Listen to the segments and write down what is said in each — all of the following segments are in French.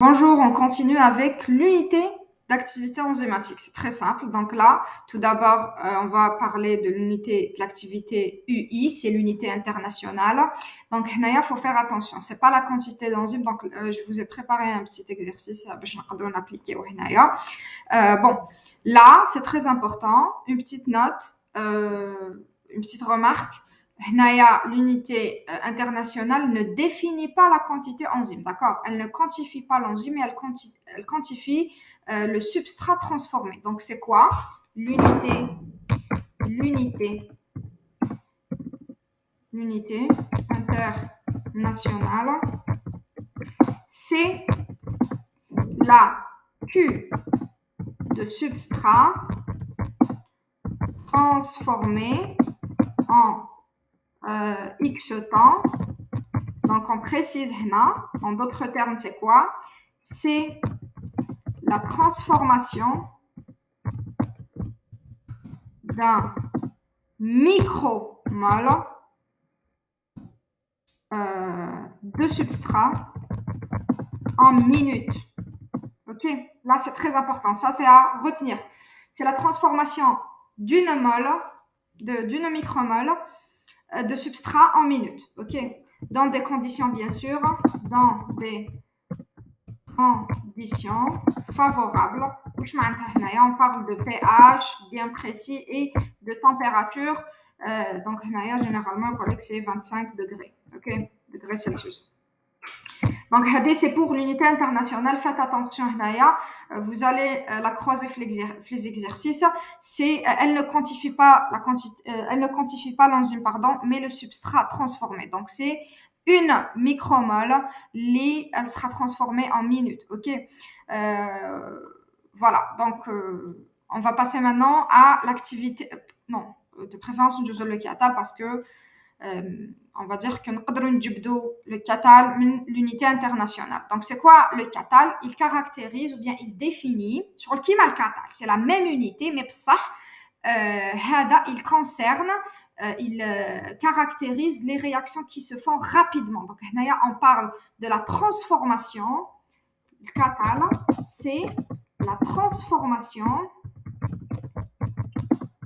Bonjour, on continue avec l'unité d'activité enzymatique. C'est très simple. Donc là, tout d'abord, on va parler de l'unité de l'activité UI, c'est l'unité internationale. Donc, il faut faire attention. C'est pas la quantité d'enzymes. Donc, je vous ai préparé un petit exercice pour l'appliquer au Hinaya. Bon, là, c'est très important. Une petite note, une petite remarque. L'unité internationale ne définit pas la quantité enzyme, d'accord? Elle ne quantifie pas l'enzyme, mais elle quantifie le substrat transformé. Donc, c'est quoi? L'unité internationale, c'est la Q de substrat transformé en X temps. Donc, on précise là, en d'autres termes, c'est quoi? C'est la transformation d'un micromole de substrat en minutes. Ok? Là, c'est très important. Ça, c'est à retenir. C'est la transformation d'une micromole de substrat en minutes. Ok? Dans des conditions, bien sûr, dans des conditions favorables. On parle de pH bien précis et de température. Donc, généralement, on que c'est 25 degrés. Ok? Degrés Celsius. Donc, c'est pour l'unité internationale. Faites attention, vous allez la croiser les exercices. Elle ne quantifie pas la quantité, elle ne quantifie pas l'enzyme, pardon, mais le substrat transformé. Donc, c'est une micromole, elle sera transformée en minutes. Ok, voilà. Donc, on va passer maintenant à l'activité. Non, de préférence, je le catal parce que on va dire que nous pouvons le catal l'unité internationale. Donc, c'est quoi le catal? Il caractérise ou bien il définit sur le climat le catal. C'est la même unité, mais il concerne, il caractérise les réactions qui se font rapidement. Donc, on parle de la transformation. Le catal, c'est la transformation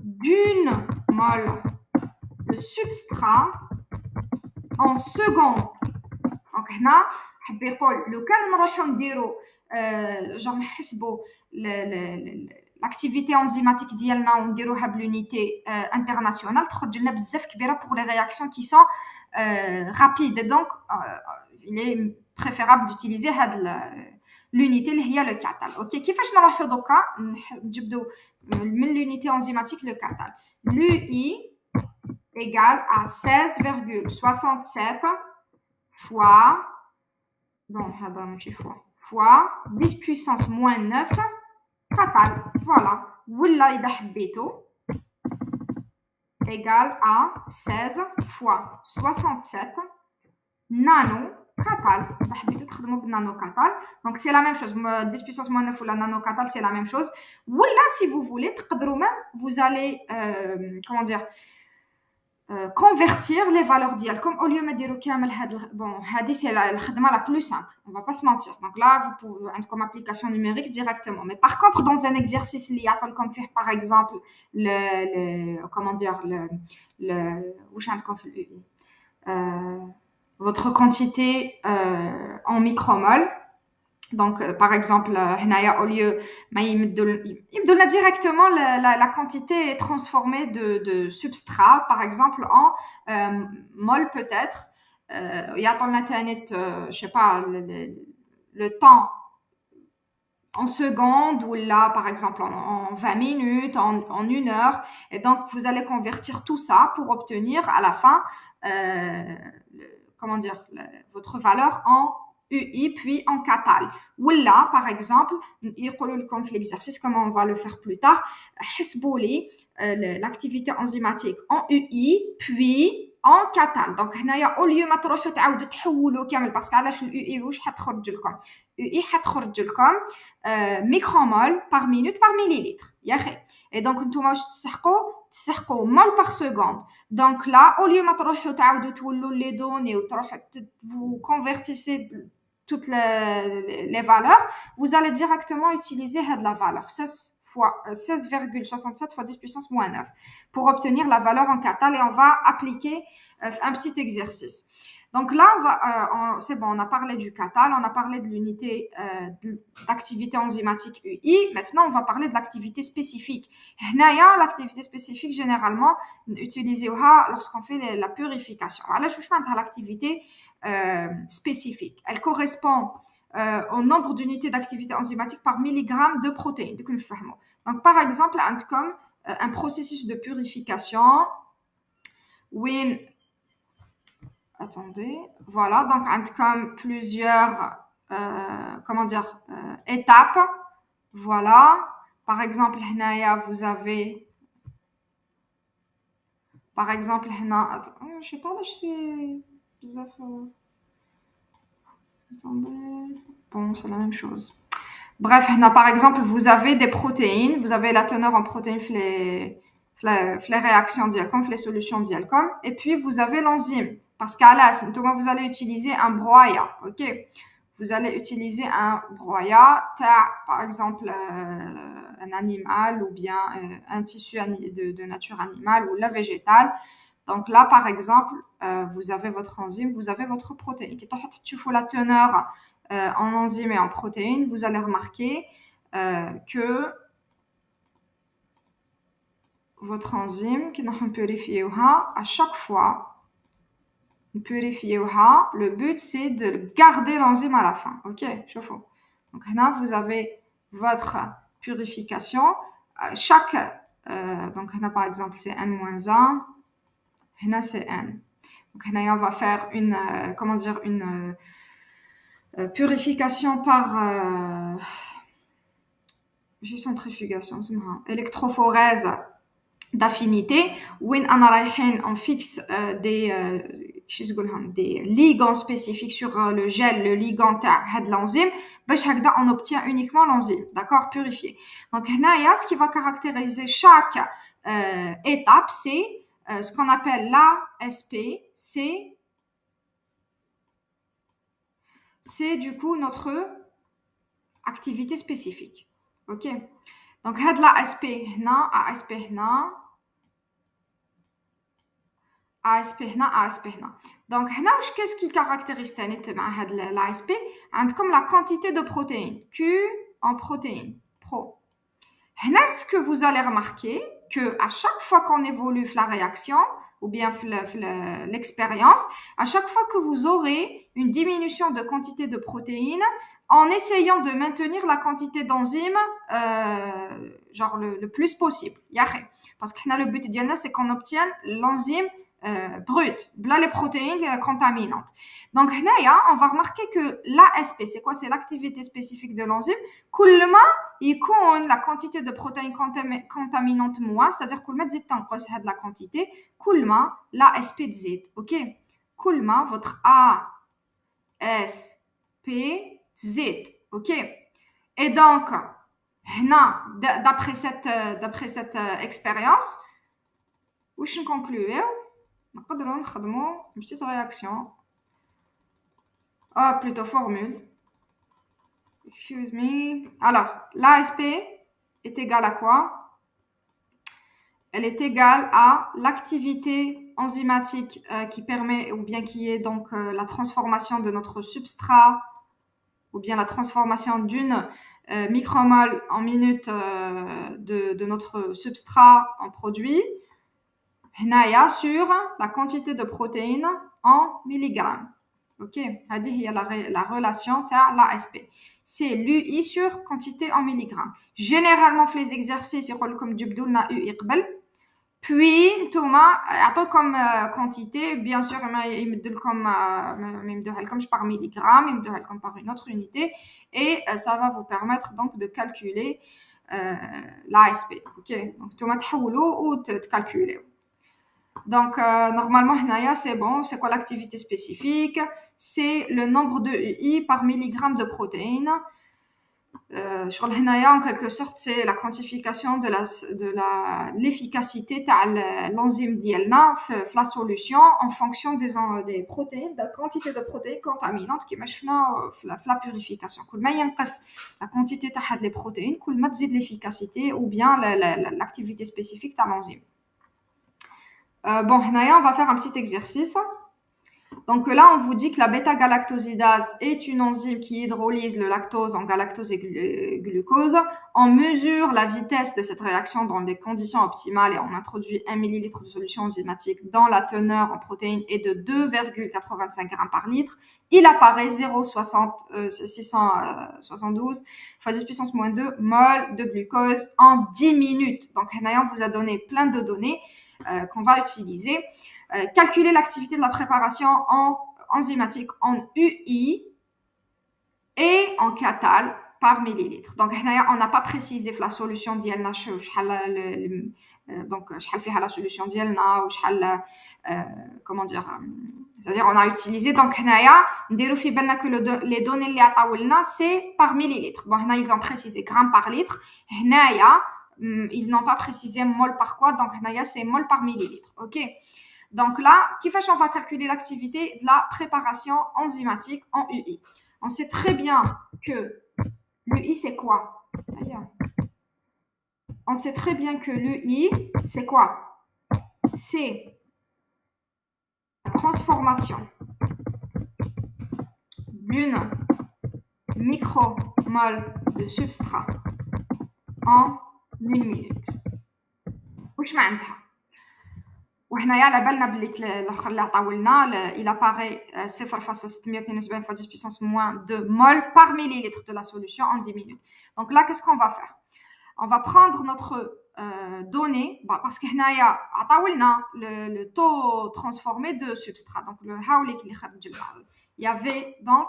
d'une mole de substrat en secondes. Donc, هنا حب يقول لو كان نروحو نديرو نحسبو l'activité enzymatique ديالنا ونديروها بلونيتي internationale تخرج لنا بزاف كبيره pour les réactions qui sont rapides. Donc, il est préférable d'utiliser l'unité اللي هي le catal. OK, كيفاش نروحو دوكا نجبدو من l'unité enzymatique le catal. L'UI égale à 16,67 fois, fois 10 puissance moins 9 catal. Voilà. Voilà, إذا حبيتو égale à 16 fois 67 nano catal. إذا حبيتو تخدموا بالنانو catal. Donc, c'est la même chose. 10 puissance moins 9 ou la nano catal, c'est la même chose. Voilà, si vous voulez, vous allez, comment dire, convertir les valeurs d'IAL. Au lieu de dire bon, c'est la plus simple, on ne va pas se mentir. Donc là, vous pouvez, comme application numérique directement. Mais par contre, dans un exercice lié, comme faire par exemple comment dire, votre quantité en micromole. Donc, par exemple, au lieu, il me donne directement la quantité transformée de substrat, par exemple, en mol peut-être. Il y a dans l'internet, je sais pas, le temps en secondes ou là, par exemple, en 20 minutes, en 1 heure. Et donc, vous allez convertir tout ça pour obtenir à la fin, comment dire, votre valeur en UI puis en catal. Ou là, par exemple, comme l'exercice, comment on va le faire plus tard, l'activité enzymatique en UI puis en catal. Donc, au lieu de تروحوا تعاودوا تحولوا كامل parce que علاش الUI واش حتخرج لكم UI حتخرج لكم micromole par minute par millilitre يا اخي. Et donc نتوما واش تسحقوا mol par seconde. Donc là, au lieu de تروحوا تعاودوا تولوا les données ou vous convertissez toutes les valeurs, vous allez directement utiliser la valeur 16,67 fois 10 puissance moins 9 pour obtenir la valeur en catal et on va appliquer un petit exercice. Donc là, c'est bon, on a parlé du catal, on a parlé de l'unité d'activité enzymatique UI. Maintenant, on va parler de l'activité spécifique. L'activité spécifique, généralement, utilisée lorsqu'on fait la purification. Alors, je vais l'activité spécifique. Elle correspond au nombre d'unités d'activité enzymatique par milligramme de protéines. Donc, par exemple, comme un processus de purification, attendez, voilà, donc comme plusieurs, étapes, voilà, par exemple, vous avez, par exemple, je sais pas, là, je sais, attendez, bon, c'est la même chose. Bref, par exemple, vous avez des protéines, vous avez la teneur en protéines les réactions d'Ialcom, les solutions d'Ialcom, et puis vous avez l'enzyme. Parce qu'à là, vous allez utiliser un broyat, ok? Vous allez utiliser un broyat, par exemple, un animal ou bien un tissu de nature animale ou la végétale. Donc là, par exemple, vous avez votre enzyme, vous avez votre protéine. Tu fais la teneur en enzyme et en protéines, vous allez remarquer que votre enzyme, qui nous purifier à chaque fois, le but c'est de garder l'enzyme à la fin. Ok, je fais. Donc là, vous avez votre purification. Donc là, par exemple, c'est N-1. Là, c'est N. Donc là, on va faire une, purification par centrifugation, électrophorèse d'affinité, où on fixe des ligands spécifiques sur le gel, le ligand de l'enzyme, on obtient uniquement l'enzyme, d'accord, purifié. Donc là, ce qui va caractériser chaque étape, c'est ce qu'on appelle l'ASP, c'est du coup notre activité spécifique. Ok, donc l'ASP ASP ASP. Donc qu'est-ce qui caractérise l'ASP? Comme la quantité de protéines, Q en protéines, pro. Ce que vous allez remarquer, que à chaque fois qu'on évolue la réaction, ou bien l'expérience, à chaque fois que vous aurez une diminution de quantité de protéines, en essayant de maintenir la quantité d'enzymes le plus possible. Parce que le but de c'est qu'on obtienne l'enzyme brute, là les protéines contaminantes. Donc là, on va remarquer que l'ASP, c'est quoi? C'est l'activité spécifique de l'enzyme. Il compte la quantité de protéines contaminantes moins, c'est-à-dire que de la quantité, l'ASP tzid, ok? Votre ASP tzid, ok? Et donc, d'après cette expérience, où je conclue, une petite réaction, plutôt formule. Excuse me. Alors, l'ASP est égale à quoi? Elle est égale à l'activité enzymatique qui permet, ou bien qui est donc la transformation de notre substrat, ou bien la transformation d'une micromole en minute de notre substrat en produit, sur la quantité de protéines en milligrammes. Ok, la relation à l'ASP. C'est l'UI sur quantité en milligrammes. Généralement, les exercices, ils comme Djibdoulna UI qbel. Puis, Thomas, comme quantité, bien sûr, il me comme par milligramme, il me comme par une autre unité, et ça va vous permettre donc de calculer l'ASP. Ok, donc Thomas, ou calculer. Donc, normalement, c'est bon. C'est quoi l'activité spécifique? C'est le nombre de UI par milligramme de protéines. شغل هنايا en quelque sorte c'est la quantification de l'efficacité تاع l'enzyme ديالنا في la solution en fonction des protéines, de la quantité de protéines contaminantes كيما شفنا في la purification. كل ما ينقص la quantité تاع هاد les protéines كل ما تزيد l'efficacité ou bien l'activité spécifique تاع l'enzyme. Bon, هنايا on va faire un petit exercice. Donc là, on vous dit que la bêta-galactosidase est une enzyme qui hydrolyse le lactose en galactose et glucose. On mesure la vitesse de cette réaction dans des conditions optimales et on introduit 1 ml de solution enzymatique dans la teneur en protéines est de 2,85 grammes par litre. Il apparaît 0,672 fois 10 puissance moins 2 mol de glucose en 10 minutes. Donc, on vous a donné plein de données qu'on va utiliser. Calculer l'activité de la préparation enzymatique en UI et en catal par millilitre. Donc, on n'a pas précisé la solution d'IELNA, donc, la solution d'IELNA, ou comment dire, c'est-à-dire, on a utilisé, donc, que les données c'est par millilitre. Bon, ils ont précisé grammes par litre. Ils n'ont pas précisé mol par quoi, donc, c'est mol par millilitre. OK? Donc là, on va calculer l'activité de la préparation enzymatique en UI. On sait très bien que l'UI, c'est quoi? On sait très bien que l'UI, c'est quoi? C'est la transformation d'une micromole de substrat en 1 minute. واش معناتها؟ وحنايا على بالنا بلي الاخر اللي عطاولنا il apparaît 0,672 fois 10 puissance moins 2 mol par millilitre de la solution en 10 minutes. Donc là, qu'est-ce qu'on va faire? On va prendre notre donnée, parce que هنايا عطاولنا le taux transformé de substrat. Donc le هاوليك اللي خرج لنا. Il y avait donc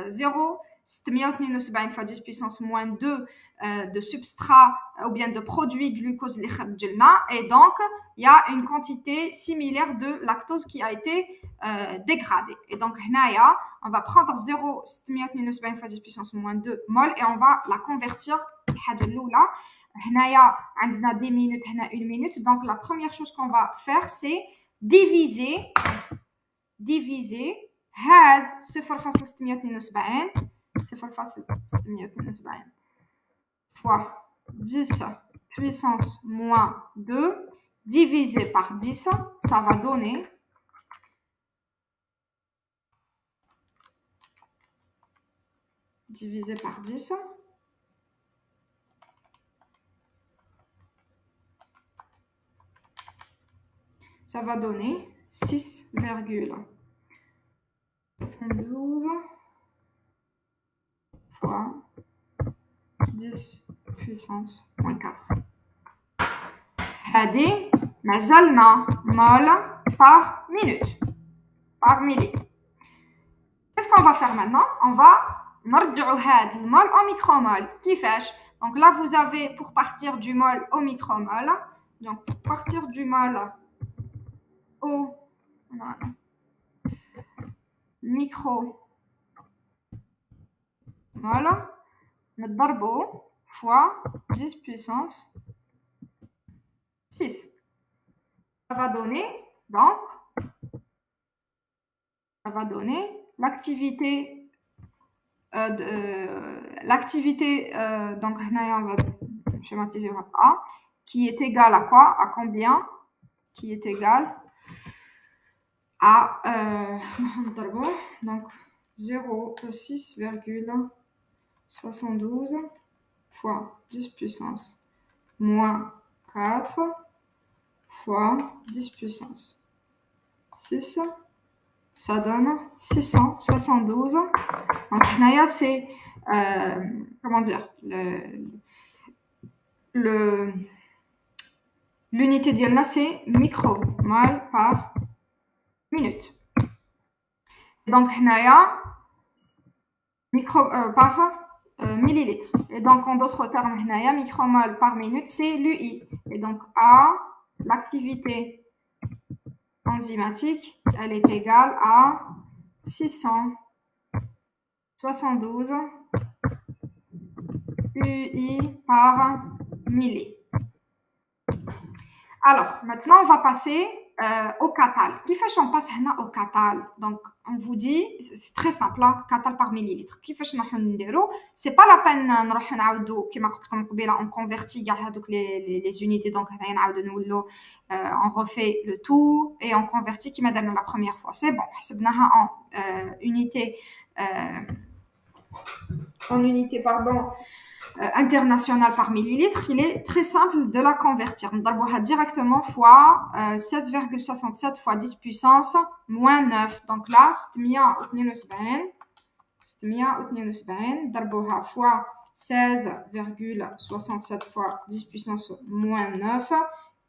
0,672 fois 10 puissance moins 2 de substrat ou bien de produits glucose اللي خرج لنا, et donc il y a une quantité similaire de lactose qui a été dégradée. Et donc هنايا on va prendre 0,672 fois 10 puissance moins 2 mol et on va la convertir الحاجه الاولى. هنايا عندنا 10 minutes, هنا 1 minute. Donc la première chose qu'on va faire c'est diviser هاد 0,672 fois 10 puissance moins 2 divisé par 10, ça va donner divisé par 10, ça va donner 6,12 fois 10 puissance moins 4. هذه مازالنا mol par minute, par millilitre. Qu'est-ce qu'on va faire maintenant? On va نرجعوا هذا المول au micromol. كيفاش? Donc là, vous avez pour partir du mol au micromol. Donc pour partir du mol au micromol, نضربوا fois 10 puissance 6. Ça va donner donc l'activité donc on va schématiser A qui est égal à quoi? À combien? Qui est égal à donc 0,672 fois 10 puissance moins 4 fois 10 puissance 6, ça donne 672. Donc c'est comment dire, l'unité d'IELNA c'est micromol par minute. Donc par millilitre. Et donc en d'autres termes, micromol par minute c'est l'UI. Et donc A, l'activité enzymatique, elle est égale à 672 UI par milli. Alors, maintenant, on va passer au catal. Qui fait qu'on passe au catal? Donc, on vous dit, c'est très simple, hein, catal par millilitre. Qui fait qu'on c'est pas la peine on convertit les unités, donc on refait le tout et on convertit qui m'a donné la première fois. C'est bon, en unité, pardon, international par millilitre, il est très simple de la convertir. On va directement fois 16,67 fois 10 puissance moins 9. Donc là, 672 ضربوها fois 16,67 fois 10 puissance moins 9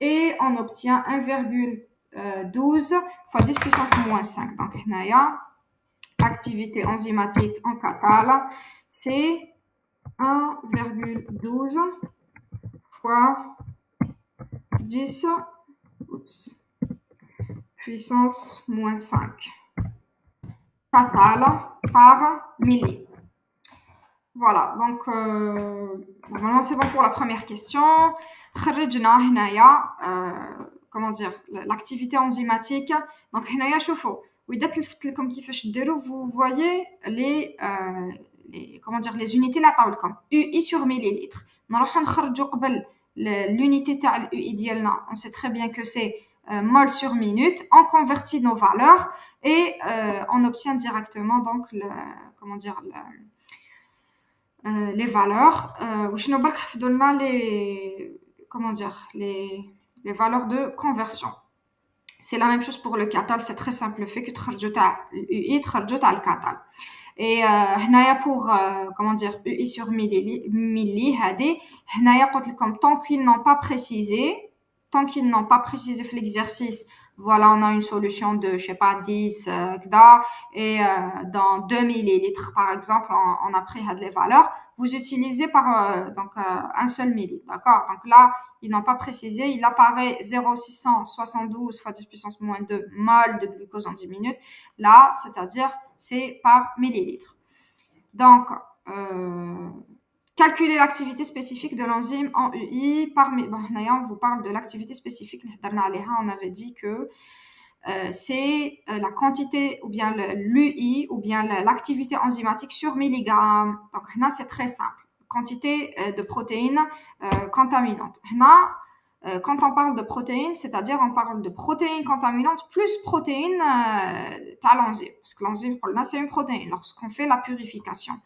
et on obtient 1,12 fois 10 puissance moins 5. Donc, activité enzymatique en catal, c'est 1,12 fois 10 puissance moins 5 catal par milli. Voilà, donc normalement c'est bon pour la première question. Comment dire, l'activité enzymatique. Donc vous voyez les comment dire, les unités là comme UI sur millilitre. L'unité تاع UI ديالنا, on sait très bien que c'est mol sur minute. On convertit nos valeurs et on obtient directement donc comment dire les valeurs. Les comment dire les valeurs de conversion. C'est la même chose pour le catal, c'est très simple le fait que تخرجوا تاع UI تخرجوا تاع الكاتال. Et pour comment dire UI sur milli هذه هنايا قلت لكم tant qu'ils n'ont pas précisé في l'exercice, voilà, on a une solution de je sais pas 10 et dans 2 millilitres par exemple on a pris les valeurs, vous utilisez par donc un seul milli, d'accord? Donc là ils n'ont pas précisé, il apparaît 0,672 fois 10 puissance moins 2 mol de glucose en 10 minutes. Là, c'est-à-dire, c'est par millilitre. Donc, calculer l'activité spécifique de l'enzyme en UI par millilitre. On vous parle de l'activité spécifique. On avait dit que c'est la quantité ou bien l'UI ou bien l'activité enzymatique sur milligramme. Donc, là, c'est très simple. Quantité de protéines contaminantes. Quand on parle de protéines, c'est-à-dire on parle de protéines contaminantes plus protéines à l'enzyme. Parce que l'enzyme, c'est une protéine lorsqu'on fait la purification.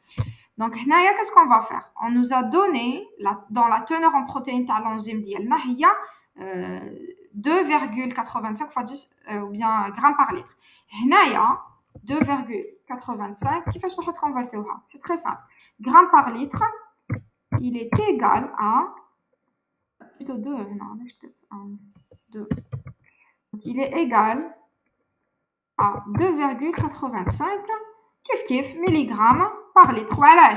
Donc, qu'est-ce qu'on va faire? On nous a donné, dans la teneur en protéines à l'enzyme, il y a 2,85 fois 10 ou bien grammes par litre. Il y a 2,85. Qui fait que je convertir? C'est très simple. Grammes par litre, il est égal à plutôt 2, non, 2. Donc, il est égal à 2,85 kif milligrammes par litre. Voilà.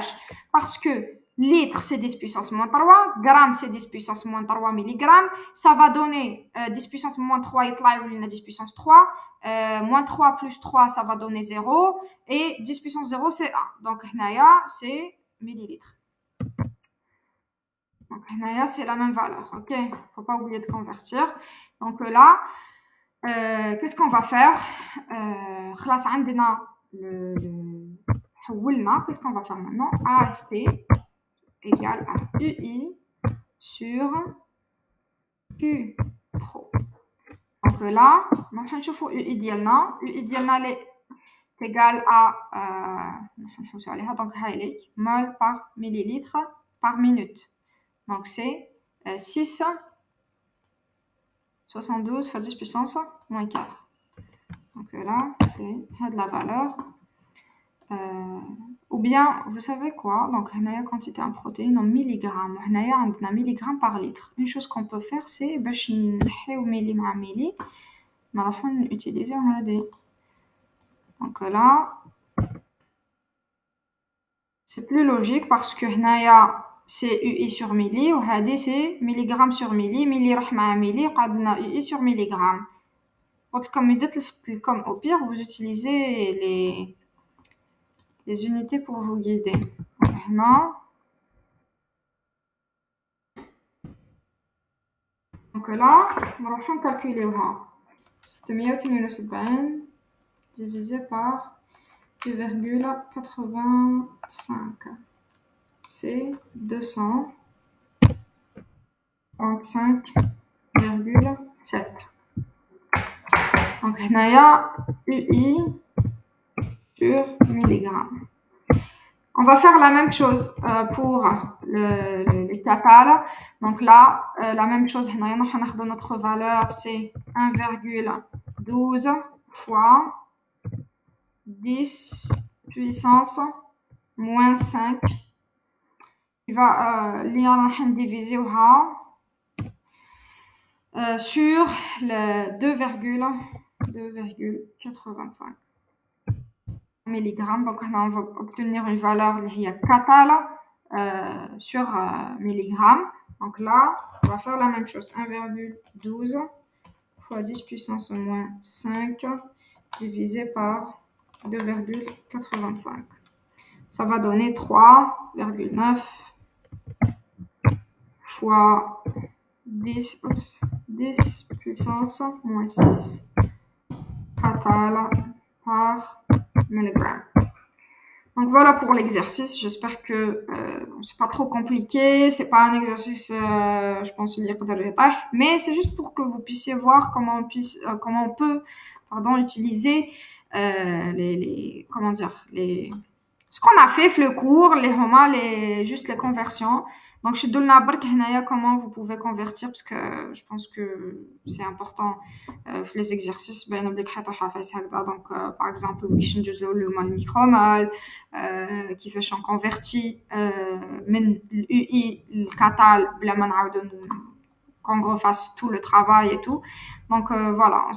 Parce que litre, c'est 10 puissance moins 3, gramme, c'est 10 puissance moins 3 milligrammes. Ça va donner 10 puissance moins 3, et 10 puissance 3. Moins 3 plus 3, ça va donner 0. Et 10 puissance 0, c'est 1. Donc, c'est millilitres. Donc, c'est la même valeur, ok? Faut pas oublier de convertir. Donc là, qu'est-ce qu'on va faire? Qu'est-ce qu'on va faire maintenant? ASP égale à UI sur Q pro. Donc là, on va voir UI ديالنا. UI ديالنا est égal à donc mol par millilitre par minute. Donc, c'est 6,72 fois 10 puissance moins 4. Donc là, c'est de la valeur. Ou bien, vous savez quoi? Donc, on a la quantité en protéines en milligrammes. On a un milligramme par litre. Une chose qu'on peut faire, c'est باش نحيو milli مع milli. On va utiliser هذه. Donc là, c'est plus logique parce que c'est UI sur milli ou هذه c'est milligramme sur milli. Milli راح مع milli, قعدنا UI sur milligramme. Comme au pire, vous utilisez les unités pour vous guider. Maintenant, Donc là, on va calculer 672 divisé par 2,85. C'est 235,7. Donc, il y a UI sur milligramme. On va faire la même chose pour le catal. Donc là, la même chose, notre valeur, c'est 1,12 fois 10 puissance moins 5. Il va diviser sur le 2,85 milligrammes. Donc, on va obtenir une valeur qui est catal sur milligramme. Donc là, on va faire la même chose. 1,12 fois 10 puissance moins 5 divisé par 2,85. Ça va donner 3,9 fois 10 puissance moins 6 catal par milligramme. Donc voilà pour l'exercice. J'espère que c'est pas trop compliqué. C'est pas un exercice, je pense, lire de l'état, mais c'est juste pour que vous puissiez voir comment on peut, utiliser ce qu'on a fait, le cours, juste les conversions. Donc, je donne la barque comment vous pouvez convertir parce que je pense que c'est important les exercices. Donc, par exemple, le micromal, qui fait qu'on convertit l'UI, le catal, qu'on refasse tout le travail et tout. Donc, voilà.